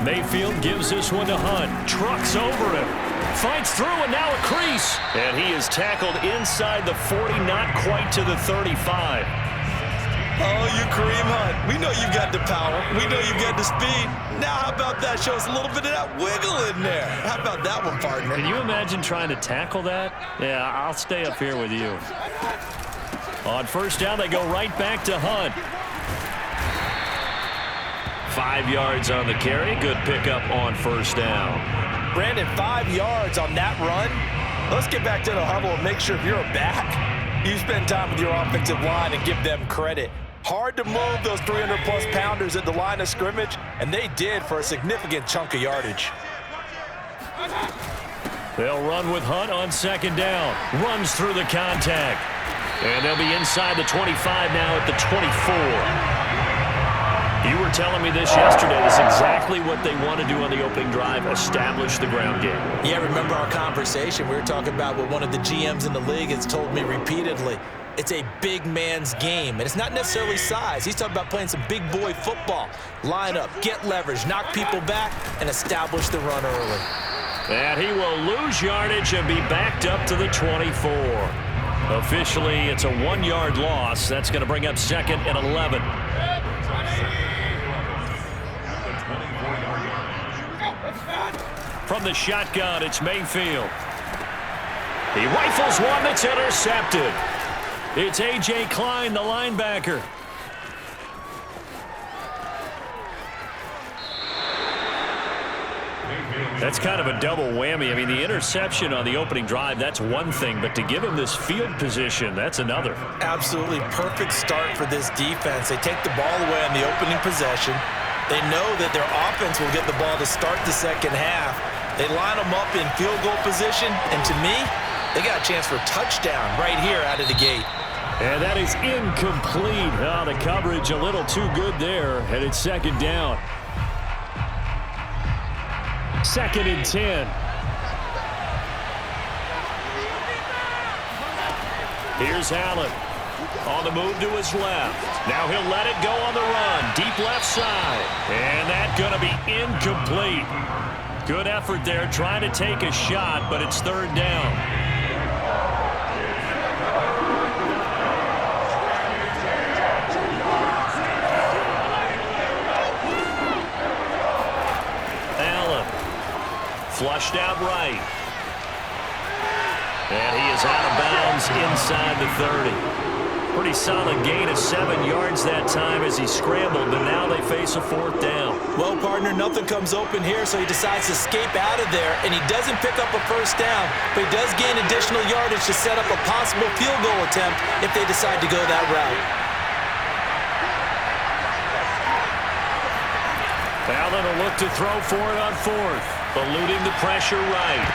Mayfield gives this one to Hunt. Trucks over him. Fights through, and now a crease. And he is tackled inside the 40, not quite to the 35. Oh, you Kareem Hunt. We know you've got the power. We know you've got the speed. Now how about that? Show us a little bit of that wiggle in there. How about that one, partner? Can you imagine trying to tackle that? Yeah, I'll stay up here with you. On first down, they go right back to Hunt. 5 yards on the carry. Good pickup on first down. Brandon, 5 yards on that run. Let's get back to the huddle and make sure if you're a back, you spend time with your offensive line and give them credit. Hard to move those 300-plus pounders at the line of scrimmage, and they did for a significant chunk of yardage. They'll run with Hunt on second down. Runs through the contact. And they'll be inside the 25 now at the 24. You were telling me this yesterday. That's exactly what they want to do on the opening drive, establish the ground game. Yeah, remember our conversation? We were talking about what one of the GMs in the league has told me repeatedly. It's a big man's game, and it's not necessarily size. He's talking about playing some big boy football. Line up, get leverage, knock people back, and establish the run early. And he will lose yardage and be backed up to the 24. Officially, it's a 1-yard loss. That's going to bring up second and 11. From the shotgun, it's Mayfield. He rifles one that's intercepted. It's A.J. Klein, the linebacker. That's kind of a double whammy. I mean, the interception on the opening drive, that's one thing, but to give him this field position, that's another. Absolutely perfect start for this defense. They take the ball away on the opening possession. They know that their offense will get the ball to start the second half. They line them up in field goal position, and to me, they got a chance for a touchdown right here out of the gate. And that is incomplete. Oh, the coverage a little too good there, and it's second down. Second and 10. Here's Allen. On the move to his left. Now he'll let it go on the run. Deep left side. And that's going to be incomplete. Good effort there trying to take a shot, but it's third down. Allen. Flushed out right. And he is out of bounds inside the 30. Pretty solid gain of 7 yards that time as he scrambled, but now they face a fourth down. Well, partner, nothing comes open here, so he decides to escape out of there, and he doesn't pick up a first down, but he does gain additional yardage to set up a possible field goal attempt if they decide to go that route. Allen will look to throw for it on fourth, eluding the pressure right.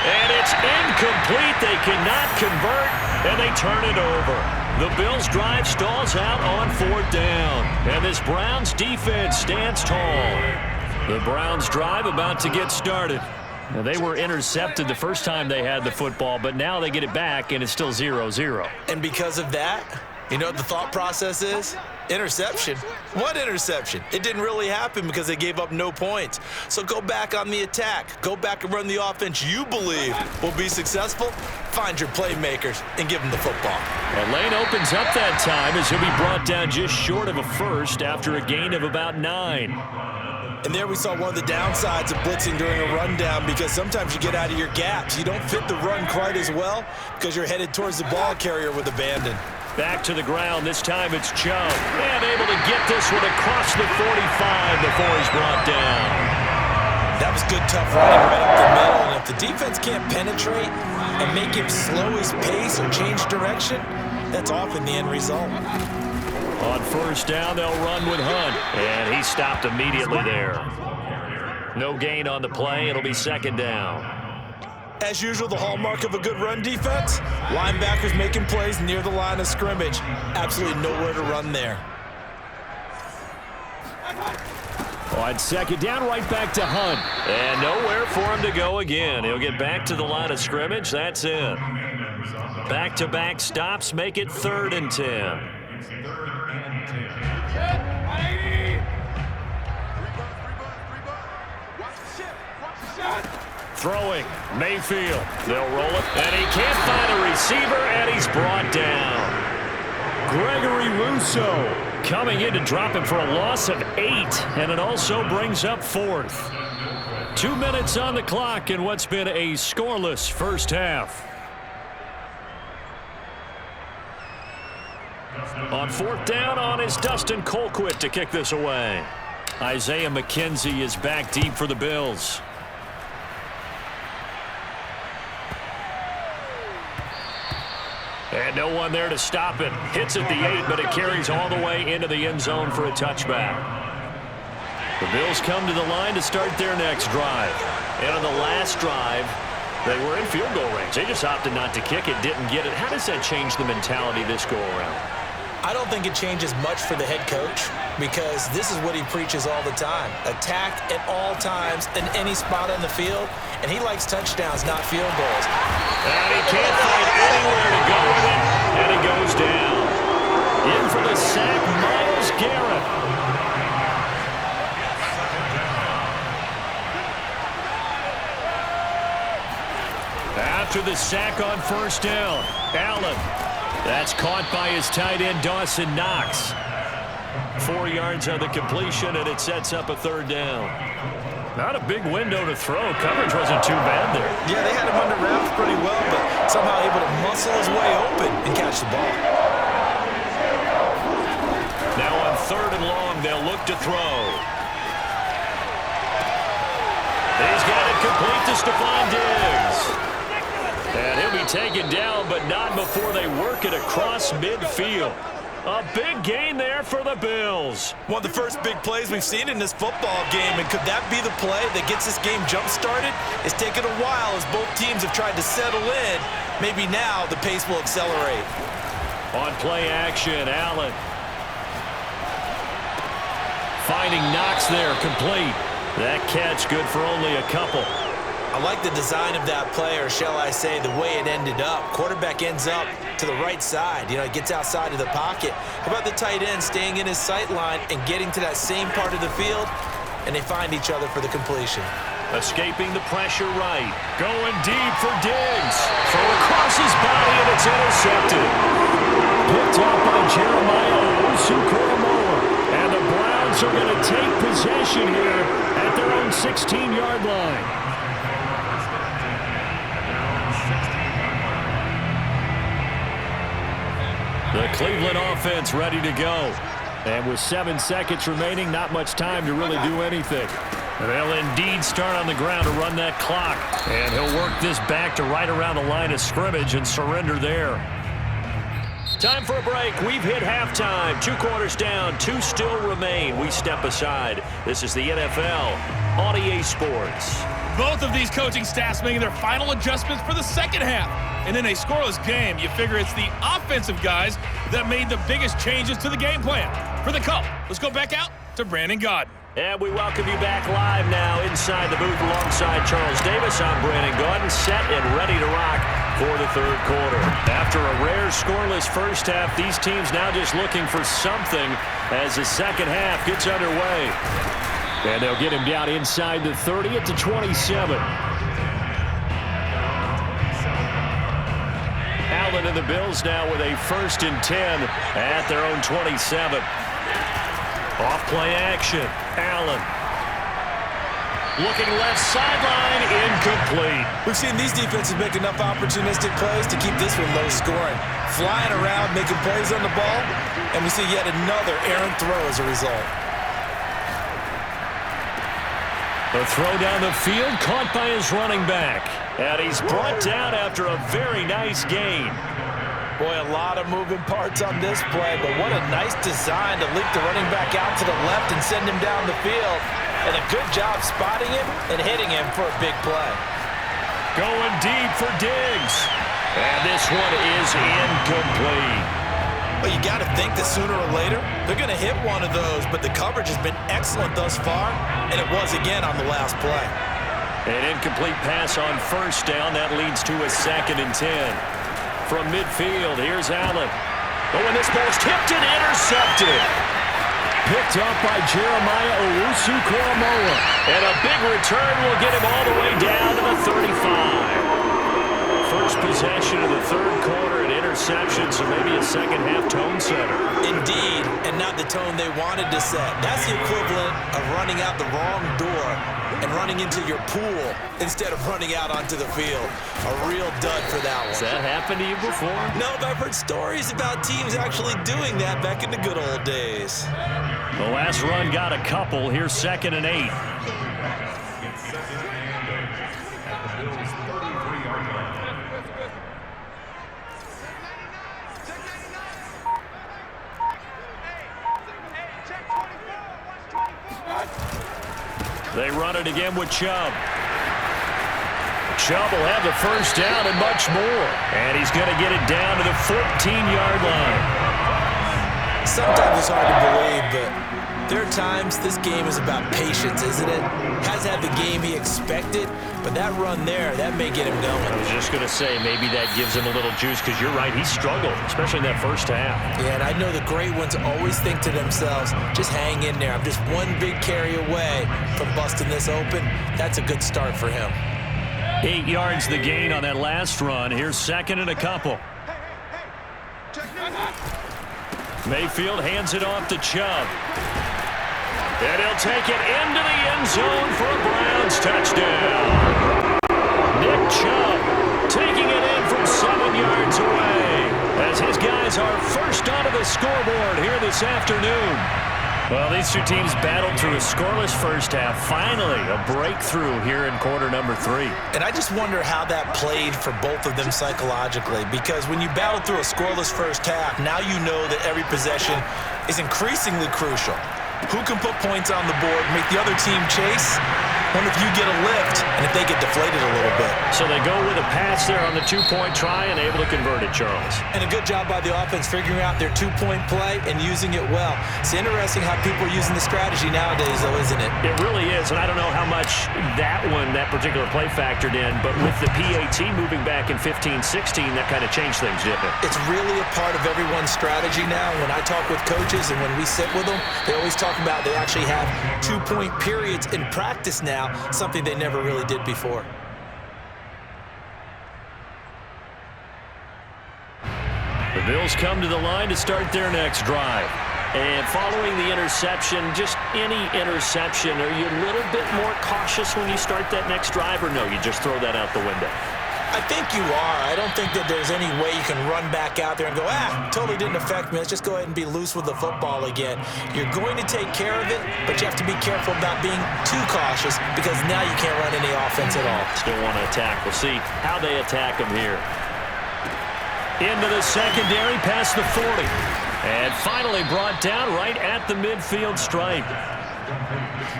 And it's incomplete. They cannot convert, and they turn it over. The Bills' drive stalls out on fourth down, and this Browns defense stands tall. The Browns' drive about to get started. Now, they were intercepted the first time they had the football, but now they get it back, and it's still 0-0. And because of that, you know what the thought process is? Interception. What interception? It didn't really happen because they gave up no points. So go back on the attack. Go back and run the offense you believe will be successful. Find your playmakers and give them the football. Well, lane opens up that time as he'll be brought down just short of a first after a gain of about 9. And there we saw one of the downsides of blitzing during a rundown, because sometimes you get out of your gaps. You don't fit the run quite as well because you're headed towards the ball carrier with abandon. Back to the ground. This time it's Chubb. And able to get this one across the 45 before he's brought down. That was good, tough running right up the middle. And if the defense can't penetrate and make him slow his pace or change direction, that's often the end result. On first down, they'll run with Hunt. And he stopped immediately there. No gain on the play. It'll be second down. As usual, the hallmark of a good run defense, linebackers making plays near the line of scrimmage. Absolutely nowhere to run there. On second down, right back to Hunt. And nowhere for him to go again. He'll get back to the line of scrimmage. That's it. Back-to-back stops make it 3rd and 10. Throwing, Mayfield. They'll roll it, and he can't find a receiver, and he's brought down. Gregory Rousseau coming in to drop him for a loss of 8, and it also brings up 4th. 2 minutes on the clock in what's been a scoreless first half. On 4th down on is Dustin Colquitt to kick this away. Isaiah McKenzie is back deep for the Bills. And no one there to stop it. Hits at the 8, but it carries all the way into the end zone for a touchback. The Bills come to the line to start their next drive. And on the last drive, they were in field goal range. They just opted not to kick it, didn't get it. How does that change the mentality this go-around? I don't think it changes much for the head coach because this is what he preaches all the time. Attack at all times in any spot on the field, and he likes touchdowns, not field goals. And he can't find anywhere to go with it, and he goes down. In for the sack, Myles Garrett. After the sack on first down, Allen. That's caught by his tight end, Dawson Knox. 4 yards on the completion, and it sets up a 3rd down. Not a big window to throw. Coverage wasn't too bad there. Yeah, they had him under wraps pretty well, but somehow able to muscle his way open and catch the ball. Now on 3rd and long, they'll look to throw. He's got it complete to Stephon Diggs. And he'll be taken down, but not before they work it across midfield. A big gain there for the Bills. One of the first big plays we've seen in this football game, and could that be the play that gets this game jump-started? It's taken a while as both teams have tried to settle in. Maybe now the pace will accelerate. On play action, Allen. Finding Knox there, complete. That catch good for only a couple. I like the design of that play, or shall I say the way it ended up. Quarterback ends up to the right side. You know, it gets outside of the pocket. How about the tight end staying in his sight line and getting to that same part of the field, and they find each other for the completion. Escaping the pressure right. Going deep for Diggs. Throw across his body, and it's intercepted. Picked up by Jeremiah Owusu-Koramoah. And the Browns are going to take possession here at their own 16-yard line. The Cleveland offense ready to go. And with 7 seconds remaining, not much time to really do anything. And they'll indeed start on the ground to run that clock. And he'll work this back to right around the line of scrimmage and surrender there. Time for a break. We've hit halftime. 2 quarters down, 2 still remain. We step aside. This is the NFL on EA Sports. Both of these coaching staffs making their final adjustments for the second half. And in a scoreless game, you figure it's the offensive guys that made the biggest changes to the game plan. For the call, let's go back out to Brandon Gaudin. And we welcome you back live now inside the booth alongside Charles Davis. I'm Brandon Gaudin, set and ready to rock for the 3rd quarter. After a rare scoreless first half, these teams now just looking for something as the second half gets underway. And they'll get him down inside the 30 at the 27. Allen and the Bills now with a 1st and 10 at their own 27. Off play action. Allen. Looking left sideline, incomplete. We've seen these defenses make enough opportunistic plays to keep this one low scoring. Flying around, making plays on the ball, and we see yet another errant throw as a result. The throw down the field, caught by his running back. And he's brought down after a very nice gain. Boy, a lot of moving parts on this play, but what a nice design to leak the running back out to the left and send him down the field. And a good job spotting him and hitting him for a big play. Going deep for Diggs. And this one is incomplete. Well, you got to think that sooner or later, they're going to hit one of those, but the coverage has been excellent thus far, and it was again on the last play. An incomplete pass on first down. That leads to a 2nd and 10. From midfield, here's Allen. Oh, and this ball's tipped and intercepted. picked up by Jeremiah Owusu-Koramoah. And a big return will get him all the way down to the 35. First possession of the third quarter, an interception, so maybe a second-half tone setter. Indeed, and not the tone they wanted to set. That's the equivalent of running out the wrong door and running into your pool instead of running out onto the field. A real dud for that one. Has that happened to you before? No, but I've heard stories about teams actually doing that back in the good old days. The last run got a couple. Here's 2nd and 8. They run it again with Chubb. Chubb will have the first down and much more. And he's going to get it down to the 14-yard line. Sometimes it's hard to believe, but there are times this game is about patience, isn't it? Hasn't had the game he expected, but that run there, that may get him going. I was just going to say, maybe that gives him a little juice, because you're right, he struggled, especially in that first half. Yeah, and I know the great ones always think to themselves, just hang in there. I'm just one big carry away from busting this open. That's a good start for him. 8 yards the gain on that last run. Here's 2nd and a couple. Mayfield hands it off to Chubb. And he'll take it into the end zone for a Browns touchdown. Nick Chubb taking it in from 7 yards away as his guys are first onto the scoreboard here this afternoon. Well, these two teams battled through a scoreless first half. Finally, a breakthrough here in quarter number 3. And I just wonder how that played for both of them psychologically, because when you battle through a scoreless first half, now you know that every possession is increasingly crucial. Who can put points on the board, make the other team chase? Wonder if you get a lift and if they get deflated a little bit. So they go with a pass there on the 2-point try and able to convert it, Charles. And a good job by the offense figuring out their 2-point play and using it well. It's interesting how people are using the strategy nowadays, though, isn't it? It really is, and I don't know how much that particular play factored in, but with the PAT moving back in 15-16, that kind of changed things, didn't it? It's really a part of everyone's strategy now. When I talk with coaches and when we sit with them, they always talk about they actually have 2-point periods in practice now, something they never really did before. The Bills come to the line to start their next drive. And following the interception, just any interception, are you a little bit more cautious when you start that next drive, or no, you just throw that out the window? I think you are. I don't think that there's any way you can run back out there and go, totally didn't affect me. Let's just go ahead and be loose with the football again. You're going to take care of it, but you have to be careful about being too cautious, because now you can't run any offense at all. Still want to attack. We'll see how they attack them here. Into the secondary, past the 40. And finally brought down right at the midfield stripe.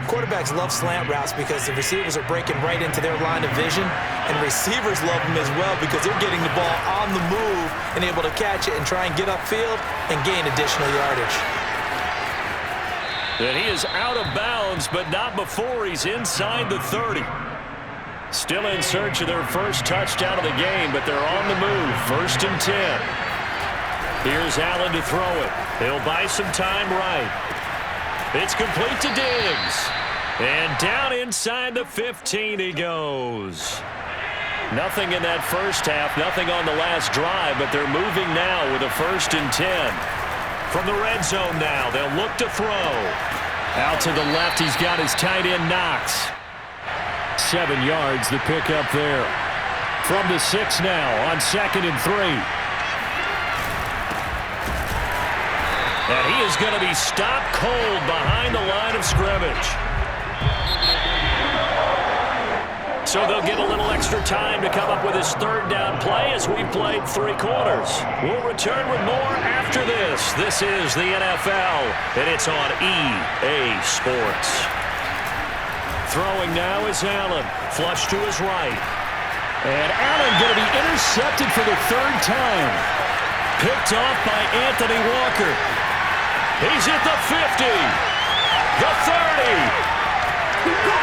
Quarterbacks love slant routes because the receivers are breaking right into their line of vision, and receivers love them as well because they're getting the ball on the move and able to catch it and try and get upfield and gain additional yardage. And he is out of bounds, but not before he's inside the 30. Still in search of their first touchdown of the game, but they're on the move. 1st and 10. Here's Allen to throw it. He'll buy some time right. It's complete to Diggs. And down inside the 15 he goes. Nothing in that first half, nothing on the last drive, but they're moving now with a 1st and 10. From the red zone now, they'll look to throw. Out to the left, he's got his tight end Knox. 7 yards, the pickup there. From the 6 now on 2nd and 3. And he is going to be stopped cold behind the line of scrimmage. So they'll get a little extra time to come up with his 3rd down play as we've played 3 quarters. We'll return with more after this. This is the NFL, and it's on EA Sports. Throwing now is Allen. Flush to his right. And Allen going to be intercepted for the 3rd time. Picked off by Anthony Walker. He's at the 50, the 30,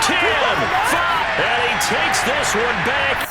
10, 5, and he takes this one back